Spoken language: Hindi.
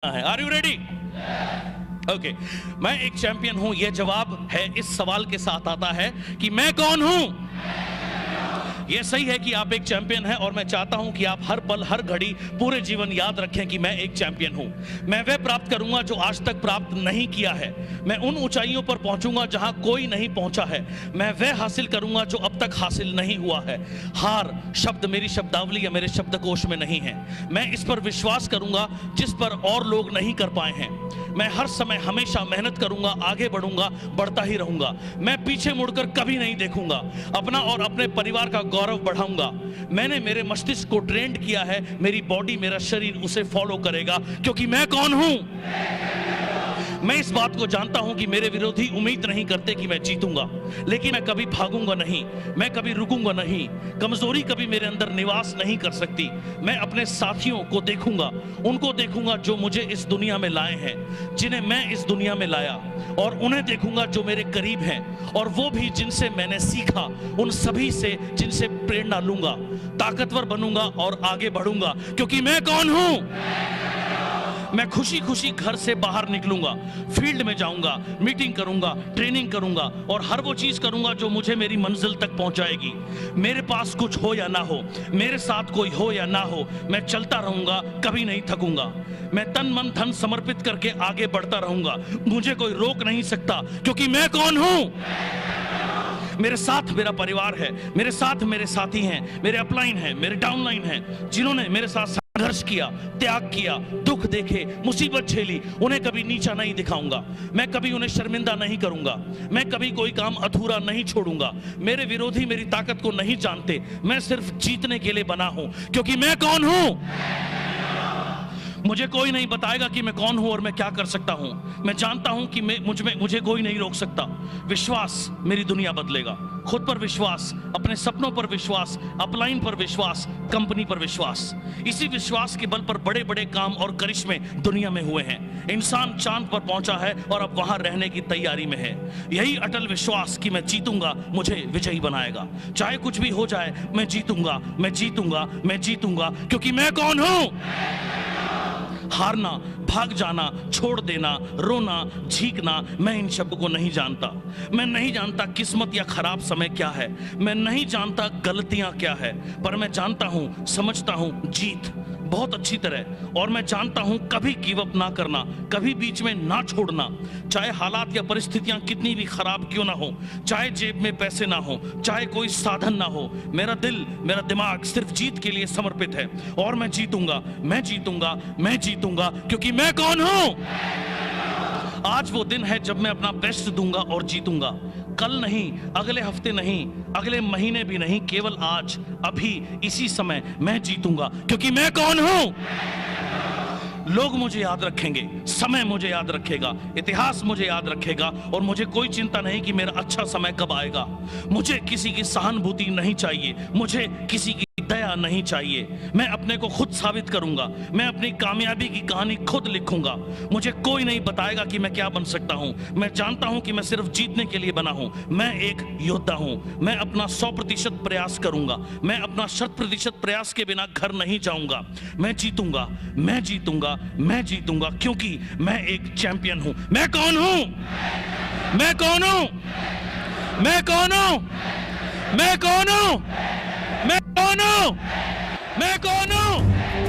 है। Are you ready? ओके, मैं एक चैंपियन हूं, यह जवाब है इस सवाल के साथ आता है कि मैं कौन हूं। यह सही है कि आप एक चैंपियन हैं और मैं चाहता हूं कि आप हर पल हर घड़ी पूरे जीवन याद रखें कि मैं एक चैंपियन हूं। मैं वह प्राप्त करूंगा जो आज तक प्राप्त नहीं किया है। मैं उन ऊंचाइयों पर पहुंचूंगा जहां कोई नहीं पहुंचा है। मैं वह हासिल करूंगा जो अब तक हासिल नहीं हुआ है। हार शब्द मेरी शब्दावली या मेरे शब्दकोश में नहीं है। मैं इस पर विश्वास करूंगा जिस पर और लोग नहीं कर पाए हैं। मैं हर समय हमेशा मेहनत करूंगा, आगे बढ़ूंगा, बढ़ता ही रहूंगा। मैं पीछे मुड़कर कभी नहीं देखूंगा। अपना और अपने परिवार का गौरव बढ़ाऊंगा। मैंने मेरे मस्तिष्क को ट्रेंड किया है, मेरी बॉडी, मेरा शरीर उसे फॉलो करेगा, क्योंकि मैं कौन हूं। मैं इस बात को जानता हूं कि मेरे विरोधी उम्मीद नहीं करते कि मैं जीतूंगा, लेकिन मैं कभी भागूंगा नहीं, मैं कभी रुकूंगा नहीं। कमजोरी कभी मेरे अंदर निवास नहीं कर सकती। मैं अपने साथियों को देखूंगा, उनको देखूंगा जो मुझे इस दुनिया में लाए हैं, जिन्हें मैं इस दुनिया में लाया, और उन्हें देखूंगा जो मेरे करीब हैं, और वो भी जिनसे मैंने सीखा, उन सभी से जिनसे प्रेरणा लूंगा। ताकतवर बनूंगा और आगे बढ़ूंगा, क्योंकि मैं कौन हूं। मैं खुशी खुशी घर से बाहर निकलूंगा, फील्ड में जाऊंगा, मीटिंग करूंगा, ट्रेनिंग करूंगा, और हर वो चीज करूंगा जो मुझे मेरी मंजिल तक पहुंचाएगी। मेरे पास कुछ हो या ना हो, मेरे साथ कोई हो या ना हो, मैं चलता रहूंगा, कभी नहीं थकूंगा। मैं तन मन धन समर्पित करके आगे बढ़ता रहूंगा। मुझे कोई रोक नहीं सकता, क्योंकि मैं कौन हूं। मेरे साथ मेरा परिवार है, मेरे साथ मेरे साथी हैं, मेरे अपलाइन हैं, मेरे डाउनलाइन हैं, जिन्होंने मेरे साथ संघर्ष किया, त्याग किया, दुख देखे, मुसीबत झेली। उन्हें कभी नीचा नहीं दिखाऊंगा। मैं कभी उन्हें शर्मिंदा नहीं करूंगा। मैं कभी कोई काम अधूरा नहीं छोड़ूंगा। मेरे विरोधी मेरी ताकत को नहीं जानते। मैं सिर्फ जीतने के लिए बना हूं, क्योंकि मैं कौन हूं। मुझे कोई नहीं बताएगा कि मैं कौन हूं और मैं क्या कर सकता हूं। मैं जानता हूं कि मुझे कोई नहीं रोक सकता। विश्वास मेरी दुनिया बदलेगा। खुद पर विश्वास, अपने सपनों पर विश्वास, अपलाइन पर विश्वास, कंपनी पर विश्वास। इसी विश्वास के बल पर बड़े बड़े काम और करिश्मे दुनिया में हुए हैं। इंसान चांद पर पहुंचा है और अब वहां रहने की तैयारी में है। यही अटल विश्वास कि मैं जीतूंगा मुझे विजयी बनाएगा। चाहे कुछ भी हो जाए, मैं जीतूंगा, मैं जीतूंगा, मैं जीतूंगा, क्योंकि मैं कौन हूं। हारना, भाग जाना, छोड़ देना, रोना, झीकना, मैं इन शब्दों को नहीं जानता। मैं नहीं जानता किस्मत या खराब समय क्या है। मैं नहीं जानता गलतियां क्या है, पर मैं जानता हूं, समझता हूं जीत बहुत अच्छी तरह। और मैं जानता हूं कभी गिव अप ना करना, कभी बीच में ना छोड़ना। चाहे हालात या परिस्थितियां कितनी भी खराब क्यों ना हो, चाहे जेब में पैसे ना हो, चाहे कोई साधन ना हो, मेरा दिल, मेरा दिमाग सिर्फ जीत के लिए समर्पित है। और मैं जीतूंगा, मैं जीतूंगा, मैं जीतूंगा, क्योंकि मैं कौन हूं। आज वो दिन है जब मैं अपना बेस्ट दूंगा और जीतूंगा। कल नहीं, अगले हफ्ते नहीं, अगले महीने भी नहीं, केवल आज, अभी, इसी समय मैं जीतूंगा, क्योंकि मैं कौन हूं। लोग मुझे याद रखेंगे, समय मुझे याद रखेगा, इतिहास मुझे याद रखेगा, और मुझे कोई चिंता नहीं कि मेरा अच्छा समय कब आएगा। मुझे किसी की सहानुभूति नहीं चाहिए, मुझे किसी की दया नहीं चाहिए। मैं अपने को खुद साबित करूंगा। मैं अपनी कामयाबी की कहानी खुद लिखूंगा। मुझे कोई नहीं बताएगा कि मैं क्या बन सकता हूं। मैं जानता हूं कि मैं सिर्फ जीतने के लिए बना हूं। मैं एक योद्धा हूं। मैं अपना 100% प्रयास करूंगा। मैं अपना 100% प्रयास के बिना घर नहीं जाऊंगा। मैं जीतूंगा, मैं जीतूंगा, मैं जीतूंगा, क्योंकि मैं एक चैंपियन हूं। मैं कौन हूं। मैं कौन हूं। मैं कौन हूं। मैं कौन हूं। मैं कौन हूं। मैं कौन हूं।